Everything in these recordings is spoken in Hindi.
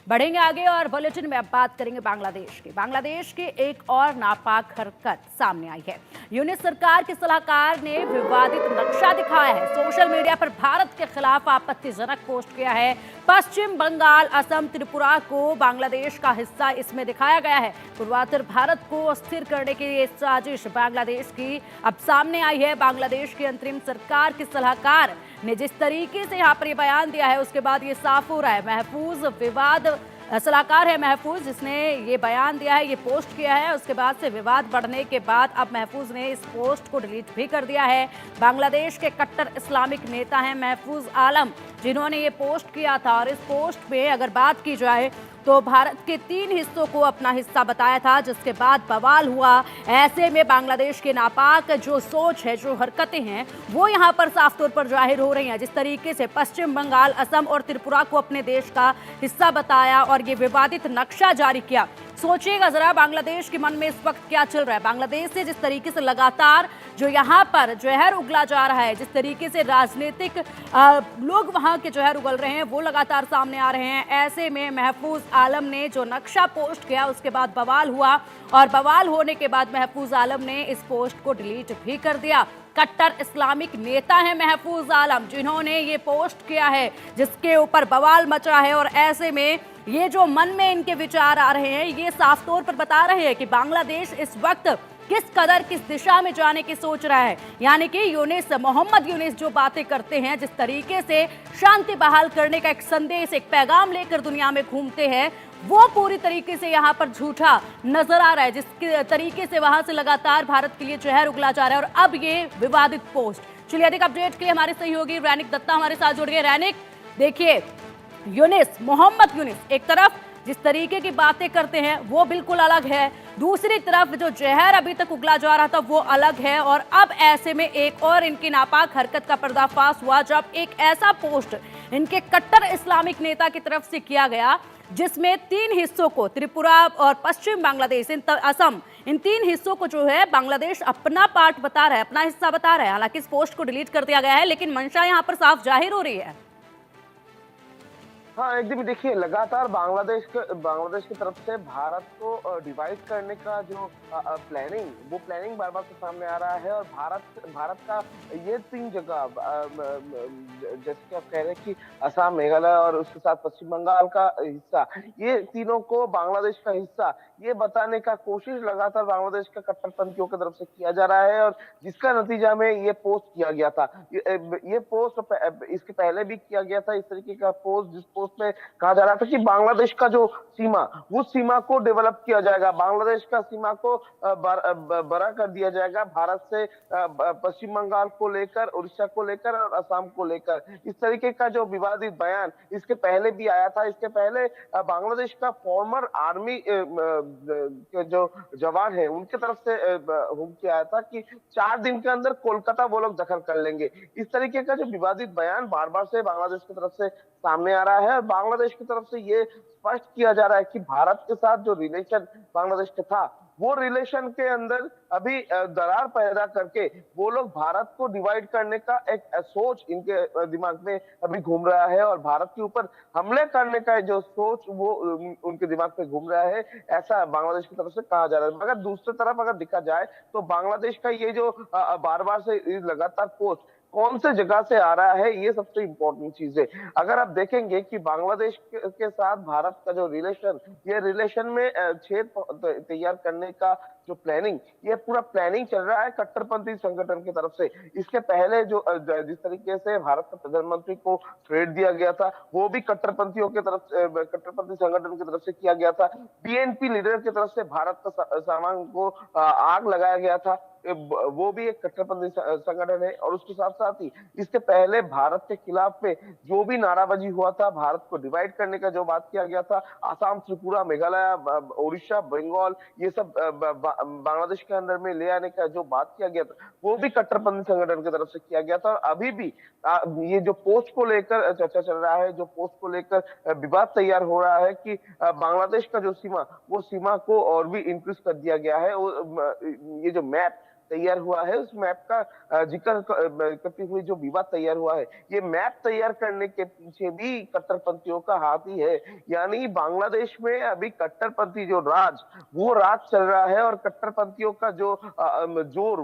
बढ़ेंगे आगे और बुलेटिन में अब बात करेंगे बांग्लादेश की। बांग्लादेश की एक और नापाक हरकत सामने आई है। यूनिस सरकार के सलाहकार ने विवादित नक्शा दिखाया है। सोशल मीडिया पर भारत के खिलाफ आपत्तिजनक पोस्ट किया है। पश्चिम बंगाल, असम, त्रिपुरा को बांग्लादेश का हिस्सा इसमें दिखाया गया है। पूर्वोत्तर भारत को अस्थिर करने की ये साजिश बांग्लादेश की अब सामने आई है। बांग्लादेश की अंतरिम सरकार के सलाहकार ने जिस तरीके से यहाँ पर ये बयान दिया है, उसके बाद ये साफ हो रहा है। महफूज विवाद सलाहकार है महफूज, जिसने ये बयान दिया है, ये पोस्ट किया है। उसके बाद से विवाद बढ़ने के बाद अब महफूज ने इस पोस्ट को डिलीट भी कर दिया है। बांग्लादेश के कट्टर इस्लामिक नेता हैं महफूज आलम, जिन्होंने ये पोस्ट किया था। और इस पोस्ट में अगर बात की जाए तो भारत के 3 हिस्सों को अपना हिस्सा बताया था, जिसके बाद बवाल हुआ। ऐसे में बांग्लादेश के नापाक जो सोच है, जो हरकतें हैं, वो यहाँ पर साफ तौर पर जाहिर हो रही हैं। जिस तरीके से पश्चिम बंगाल, असम और त्रिपुरा को अपने देश का हिस्सा बताया और ये विवादित नक्शा जारी किया। सोचिएगा जरा बांग्लादेश के मन में इस वक्त क्या चल रहा है। बांग्लादेश से जिस तरीके से लगातार जो यहाँ पर जहर उगला जा रहा है, जिस तरीके से राजनीतिक लोग वहाँ के जहर उगल रहे हैं, वो लगातार सामने आ रहे हैं। ऐसे में महफूज आलम ने जो नक्शा पोस्ट किया, उसके बाद बवाल हुआ और बवाल होने के बाद महफूज आलम ने इस पोस्ट को डिलीट भी कर दिया। कट्टर इस्लामिक नेता है महफूज आलम, जिन्होंने ये पोस्ट किया है, जिसके ऊपर बवाल मचा है। और ऐसे में ये जो मन में इनके विचार आ रहे हैं, ये साफ तौर पर बता रहे हैं कि बांग्लादेश इस वक्त किस कदर किस दिशा में जाने की सोच रहा है। यानी कि मोहम्मद यूनिस जो बातें करते हैं, जिस तरीके से शांति बहाल करने का एक संदेश, एक पैगाम लेकर दुनिया में घूमते हैं, वो पूरी तरीके से यहाँ पर झूठा नजर आ रहा है। जिसके तरीके से वहां से लगातार भारत के लिए जहर उगला जा रहा है। और अब ये विवादित पोस्ट। चलिए अधिक अपडेट के लिए हमारे सहयोगी रैनिक दत्ता हमारे साथ जुड़ गए। रैनिक, देखिए मोहम्मद यूनिस एक तरफ जिस तरीके की बातें करते हैं वो बिल्कुल अलग है, दूसरी तरफ जो जहर अभी तक उगला जा रहा था वो अलग है। और अब ऐसे में एक और इनकी नापाक हरकत का पर्दाफाश हुआ, जब एक ऐसा पोस्ट इनके कट्टर इस्लामिक नेता की तरफ से किया गया, जिसमें 3 हिस्सों को, त्रिपुरा और पश्चिम बांग्लादेश, असम, इन 3 हिस्सों को जो है बांग्लादेश अपना पार्ट बता रहा है, अपना हिस्सा बता रहा है। हालांकि इस पोस्ट को डिलीट कर दिया गया है, लेकिन मंशा यहाँ पर साफ जाहिर हो रही है। हाँ, एकदम देखिए, लगातार बांग्लादेश की तरफ से भारत को डिवाइड करने का जो प्लानिंग बार बार सामने आ रहा है। और भारत का ये 3 जगह, जैसे कि आप कह रहे हैं कि असम, मेघालय और उसके साथ पश्चिम बंगाल का हिस्सा, ये तीनों को बांग्लादेश का हिस्सा ये बताने का कोशिश लगातार बांग्लादेश के कट्टरपंथियों की तरफ से किया जा रहा है। और जिसका नतीजा में ये पोस्ट किया गया था। ये पोस्ट इसके पहले भी किया गया था, इस तरीके का पोस्ट, जिस पोस्ट में कहा जा रहा था कि बांग्लादेश का जो सीमा, उस सीमा को डेवलप किया जाएगा, बांग्लादेश का सीमा को बड़ा कर दिया जाएगा, भारत से पश्चिम बंगाल को लेकर, उड़ीसा को लेकर और असम को लेकर। इस तरीके का जो विवादित बयान इसके पहले भी आया था। इसके पहले बांग्लादेश का फॉर्मर आर्मी के जो जवान है, उनके तरफ से हुक्म आया था कि 4 दिन के अंदर कोलकाता वो लोग दखल कर लेंगे। इस तरीके का जो विवादित बयान बार बार से बांग्लादेश की तरफ से सामने आ रहा है। बांग्लादेश की तरफ से ये स्पष्ट किया जा रहा है कि भारत के साथ जो रिलेशन बांग्लादेश का था, वो रिलेशन के अंदर अभी दरार पैदा करके वो लोग भारत को डिवाइड करने का एक सोच इनके दिमाग में अभी घूम रहा है। और भारत के ऊपर हमले करने का जो सोच वो उनके दिमाग में घूम रहा है, ऐसा बांग्लादेश की तरफ से कहा जा रहा है। मगर दूसरी तरफ अगर देखा जाए तो बांग्लादेश का ये जो बार बार से लगातार पोस्ट कौन से जगह से आ रहा है, ये सबसे इंपॉर्टेंट चीज है। अगर आप देखेंगे कि बांग्लादेश के साथ भारत का जो रिलेशन, ये रिलेशन में छेद तैयार करने का जो प्लानिंग, ये पूरा प्लानिंग चल रहा है कट्टरपंथी संगठन की तरफ से। इसके पहले जो जिस तरीके से भारत के प्रधानमंत्री को थ्रेट दिया गया था, वो भी कट्टरपंथियों की तरफ, कट्टरपंथी संगठन की तरफ से किया गया था। बीएनपी लीडर की तरफ से भारत का सामान को आग लगाया गया था, वो भी एक कट्टरपंथी संगठन है। और उसके साथ साथ ही इसके पहले भारत के खिलाफ में जो भी नाराबाजी हुआ था, भारत को डिवाइड करने का जो बात किया गया था, आसाम, त्रिपुरा, मेघालय, उड़ीसा, बंगाल, ये सब बांग्लादेश के अंदर में ले आने का जो बात किया गया था, वो भी कट्टरपंथी संगठन की तरफ से किया गया था। और अभी भी ये जो पोस्ट को लेकर चर्चा चल रहा है, जो पोस्ट को लेकर विवाद तैयार हो रहा है कि बांग्लादेश का जो सीमा, वो सीमा को और भी इंक्रीज कर दिया गया है। ये जो मैप तैयार हुआ है, उस मैप का जिक्र करती हुई जो विवाद तैयार हुआ है, ये मैप तैयार करने के पीछे भी कट्टरपंथियों का हाथ ही है। यानी बांग्लादेश में अभी कट्टरपंथी जो वो राज चल रहा है, और कट्टरपंथियों का जो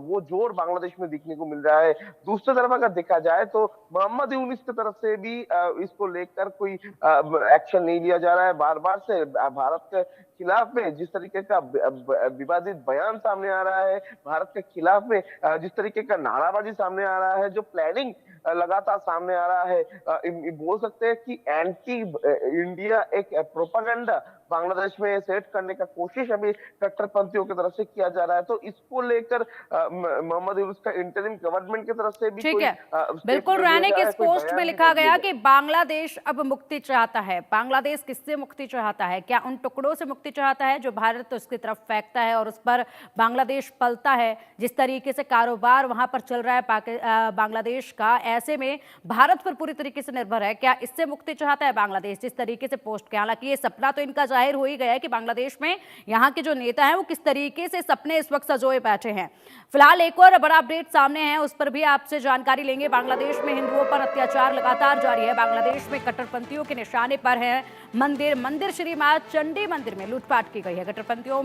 वो जोर बांग्लादेश में देखने को मिल रहा है। दूसरी तरफ अगर देखा जाए तो मोहम्मद यूनिस की तरफ से भी इसको लेकर कोई एक्शन नहीं लिया जा रहा है। बार बार से भारत के खिलाफ में जिस तरीके का विवादित बयान सामने आ रहा है, भारत के खिलाफ में जिस तरीके का नाराबाजी सामने आ रहा है, जो प्लानिंग लगातार सामने आ रहा है, बोल सकते हैं कि एंटी इंडिया एक प्रोपागेंडा बांग्लादेश में सेट करने का कोशिश अभी कट्टरपंथियों की तरफ से किया जा रहा है। तो इसको लेकर मोहम्मद यूनुस का इंटरिम गवर्नमेंट की तरफ से भी ठीक कोई है, बिल्कुल स्टेटमेंट रैनिक दिया इस जाए, कोई पोस्ट में बयान लिखा नहीं दिया गया जाए। कि बांग्लादेश अब मुक्ति चाहता है। बांग्लादेश किससे मुक्ति चाहता है? क्या उन टुकड़ों से मुक्ति चाहता है जो भारत उसकी तरफ फेंकता है और उस पर बांग्लादेश पलता है? जिस तरीके से कारोबार वहां पर चल रहा है बांग्लादेश का, ऐसे में भारत पर पूरी तरीके से निर्भर है। क्या इससे मुक्ति चाहता है बांग्लादेश जिस तरीके से पोस्ट किया? हालांकि ये सपना तो इनका जाहिर हो ही गया है कि बांग्लादेश में यहाँ के जो नेता हैं वो किस तरीके से सपने इस वक्त सजोए बैठे हैं। फिलहाल एक और बड़ा अपडेट सामने है, उस पर भी आपसे जानकारी लेंगे। बांग्लादेश में हिंदुओं पर अत्याचार लगातार जारी है। बांग्लादेश में कट्टरपंथियों के निशाने पर है मंदिर श्री मां चंडी मंदिर में लूटपाट की गई है। कट्टरपंथियों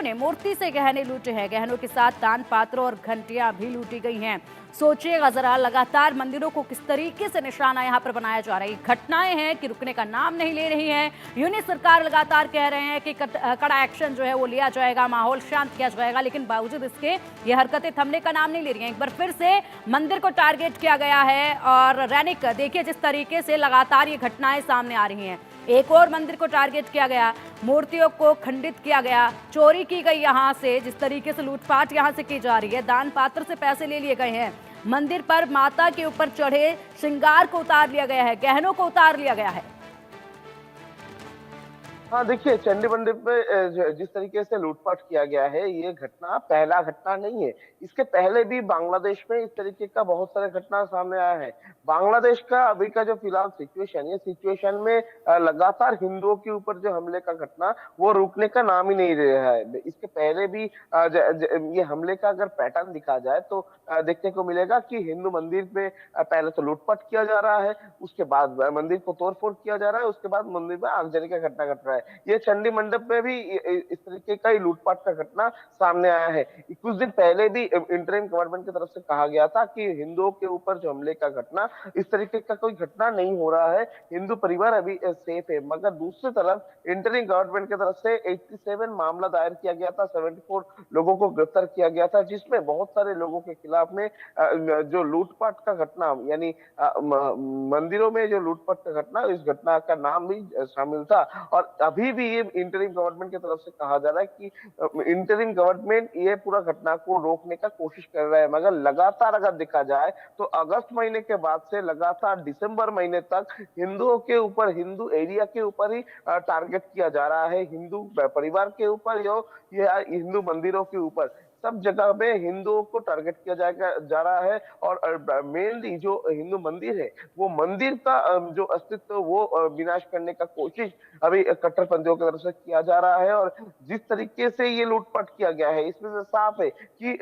ने मूर्ति से गहने लूटे हैं। गहनों के साथ दान पात्र और घंटियां भी लूटी गई हैं। सोचिएगा जरा, लगातार मंदिरों को किस तरीके से निशाना यहाँ पर बनाया जा रहा है। घटनाएं हैं कि रुकने का नाम नहीं ले रही हैं। यूनिस सरकार लगातार कह रहे हैं कि कड़ा एक्शन जो है वो लिया जाएगा, माहौल शांत किया जाएगा, लेकिन बावजूद इसके ये हरकतें थमने का नाम नहीं ले रही हैं। एक बार फिर से मंदिर को टारगेट किया गया है और रैनिक देखिए जिस तरीके से लगातार ये घटनाएं सामने आ रही हैं। एक और मंदिर को टारगेट किया गया, मूर्तियों को खंडित किया गया, चोरी की गई यहाँ से, जिस तरीके से लूटपाट यहाँ से की जा रही है। दान पात्र से पैसे ले लिए गए हैं। मंदिर पर माता के ऊपर चढ़े श्रृंगार को उतार लिया गया है, गहनों को उतार लिया गया है। हाँ, देखिए चंडी मंदिर पे जिस तरीके से लूटपाट किया गया है, ये घटना पहला घटना नहीं है। इसके पहले भी बांग्लादेश में इस तरीके का बहुत सारे घटना सामने आया है। बांग्लादेश का अभी का जो फिलहाल सिचुएशन, ये सिचुएशन में लगातार हिंदुओं के ऊपर जो हमले का घटना वो रुकने का नाम ही नहीं ले रहा है। इसके पहले भी ये हमले का अगर पैटर्न दिखा जाए तो देखने को मिलेगा कि हिंदू मंदिर पे पहले तो लूटपाट किया जा रहा है, उसके बाद मंदिर को तोड़फोड़ किया जा रहा है, उसके बाद मंदिर में आगजनी का घटना घट रहा है। ये चंडी मंडप में भी इस तरीके का ही लूटपाट का घटना सामने आया है। कुछ दिन पहले भी इंटरिम गवर्नमेंट की तरफ से कहा गया था कि हिंदुओं के ऊपर जो हमले का घटना, इस तरीके का कोई घटना नहीं हो रहा है, हिंदू परिवार अभी सेफ है। मगर दूसरी तरफ इंटरिम गवर्नमेंट की तरफ से 87 मामला दायर किया गया था, 74 लोगों को गिरफ्तार किया गया था, जिसमें बहुत सारे लोगों के खिलाफ में जो लूटपाट का घटना, यानी मंदिरों में जो लूटपाट का घटना, इस घटना का नाम भी शामिल था। और अभी भी ये इंटरिम गवर्नमेंट की तरफ से कहा जा रहा है कि इंटरिम गवर्नमेंट ये पूरा घटना को रोकने का कोशिश कर रहा है। मगर लगातार अगर देखा जाए तो अगस्त महीने के बाद से लगातार दिसंबर महीने तक हिंदुओं के ऊपर, हिंदू एरिया के ऊपर ही टारगेट किया जा रहा है, हिंदू परिवार के ऊपर या हिंदू मंदिरों के ऊपर। सब जगह में हिंदुओं को टारगेट किया जा रहा है। और मेनली जो हिंदू मंदिर है, वो मंदिर का जो अस्तित्व वो विनाश करने का कोशिश अभी कट्टरपंथियों की तरफ से किया जा रहा है। और जिस तरीके से ये लूटपाट किया गया है, इसमें से साफ है कि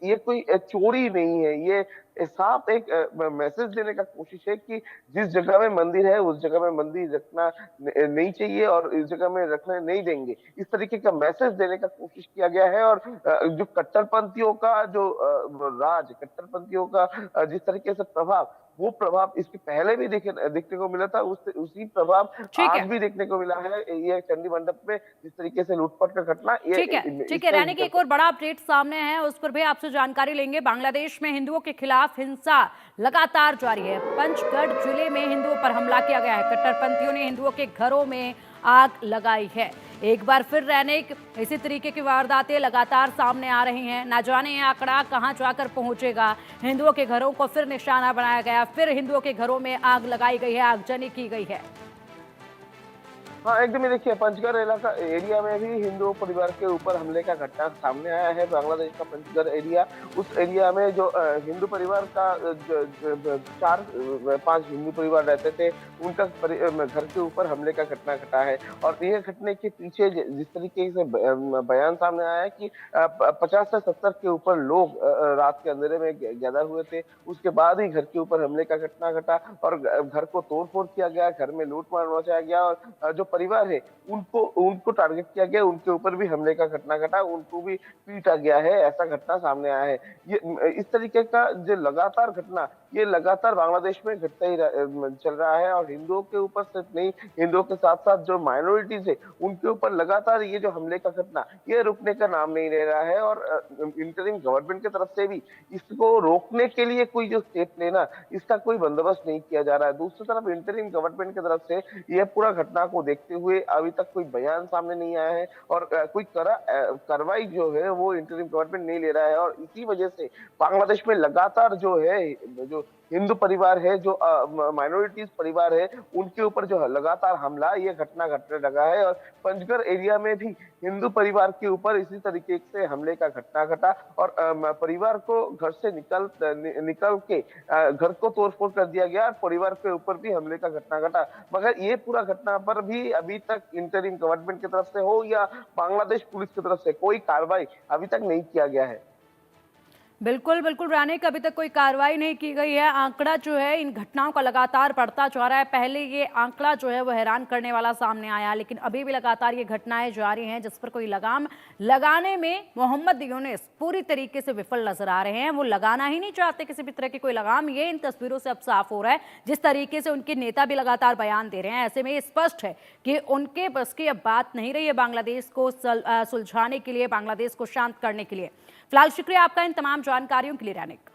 ये कोई चोरी नहीं है, ये साफ एक मैसेज देने का कोशिश है कि जिस जगह में मंदिर है उस जगह में मंदिर रखना नहीं चाहिए और इस जगह में रखने नहीं देंगे, इस तरीके का मैसेज देने का कोशिश किया गया है। और जो कट्टरपंथियों का जो कट्टरपंथियों का जिस तरीके से प्रभाव, वो प्रभाव इसके पहले भी देखने को मिला था, उसी प्रभाव आज भी देखने को मिला है। ये चंडी मंडप में जिस तरीके से लूटपाट का घटना, ठीक है रैनिक, एक और बड़ा अपडेट सामने है, उस पर भी आपसे जानकारी लेंगे। बांग्लादेश में हिंदुओं के खिलाफ हिंसा लगातार जारी है। पंचगढ़ जिले में हिंदुओं पर हमला किया गया है। कट्टरपंथियों ने हिंदुओं के घरों में आग लगाई है। एक बार फिर रैनिक इसी तरीके की वारदातें लगातार सामने आ रही हैं। ना जाने ये आंकड़ा कहां जाकर पहुंचेगा। हिंदुओं के घरों को फिर निशाना बनाया गया, फिर हिंदुओं के घरों में आग लगाई गई है, आगजनी की गई है। हाँ, एकदम ही देखिए पंचगढ़ इलाका एरिया में भी हिंदू परिवार के ऊपर हमले का घटना सामने आया है। बांग्लादेश का पंचगढ़ एरिया, उस एरिया में जो हिंदू परिवार का 4-5 हिंदू परिवार रहते थे, उनका घर के ऊपर हमले का घटना घटा है। और ये घटने के पीछे जिस तरीके से बयान सामने आया है कि 50 से 70 के ऊपर लोग रात के अंधेरे में गैदर हुए थे। उसके बाद ही घर के ऊपर हमले का घटना घटा और घर को तोड़-फोड़ किया गया, घर में लूट-मार मचाया गया और जो परिवार है उनको उनको टारगेट किया गया, उनके ऊपर भी हमले का घटना घटा, उनको भी पीटा गया है, ऐसा घटना सामने आया है। ये इस तरीके का जो लगातार घटना, ये लगातार बांग्लादेश में घटता ही चल रहा है और हिंदुओं के ऊपर सिर्फ नहीं, हिंदुओं के साथ-साथ जो माइनॉरिटीज़ है, उनके ऊपर लगातार ये जो हमले का घटना, ये रुकने का नाम नहीं ले रहा है और इंटरिम गवर्नमेंट की तरफ से भी इसको रोकने के लिए कोई जो स्टेप लेना, इसका कोई बंदोबस्त नहीं किया जा रहा है। दूसरी तरफ इंटरिम गवर्नमेंट की तरफ से ये पूरा घटना को देखते हुए अभी तक कोई बयान सामने नहीं आया है और कोई कार्रवाई जो है वो इंटरिम गवर्नमेंट नहीं ले रहा है और इसी वजह से बांग्लादेश में लगातार जो है जो हिंदू परिवार है, जो माइनॉरिटीज परिवार है, उनके ऊपर जो है लगातार हमला, ये घटना घटने लगा है और पंचगढ़ एरिया में भी हिंदू परिवार के ऊपर इसी तरीके से हमले का घटना घटा और परिवार को घर से निकल के घर को तोड़-फोड़ कर दिया गया और परिवार के ऊपर भी हमले का घटना घटा। मगर ये पूरा घटना पर भी अभी तक इंटरिम गवर्नमेंट की तरफ से हो या बांग्लादेश पुलिस की तरफ से कोई कार्रवाई अभी तक नहीं किया गया है। बिल्कुल, बिल्कुल रानिक, अभी तक कोई कार्रवाई नहीं की गई है। आंकड़ा जो है इन घटनाओं का लगातार बढ़ता जा रहा है। पहले ये आंकड़ा जो है वो हैरान करने वाला सामने आया, लेकिन अभी भी लगातार ये घटनाएं जारी हैं जिस पर कोई लगाम लगाने में मोहम्मद यूनुस पूरी तरीके से विफल नजर आ रहे हैं। वो लगाना ही नहीं चाहते किसी भी तरह की कोई लगाम। ये इन तस्वीरों से अब साफ हो रहा है। जिस तरीके से उनके नेता भी लगातार बयान दे रहे हैं, ऐसे में ये स्पष्ट है कि उनके बस की अब बात नहीं रही है बांग्लादेश को सुलझाने के लिए, बांग्लादेश को शांत करने के लिए। फिलहाल शुक्रिया आपका इन तमाम जानकारियों के लिए रानिक।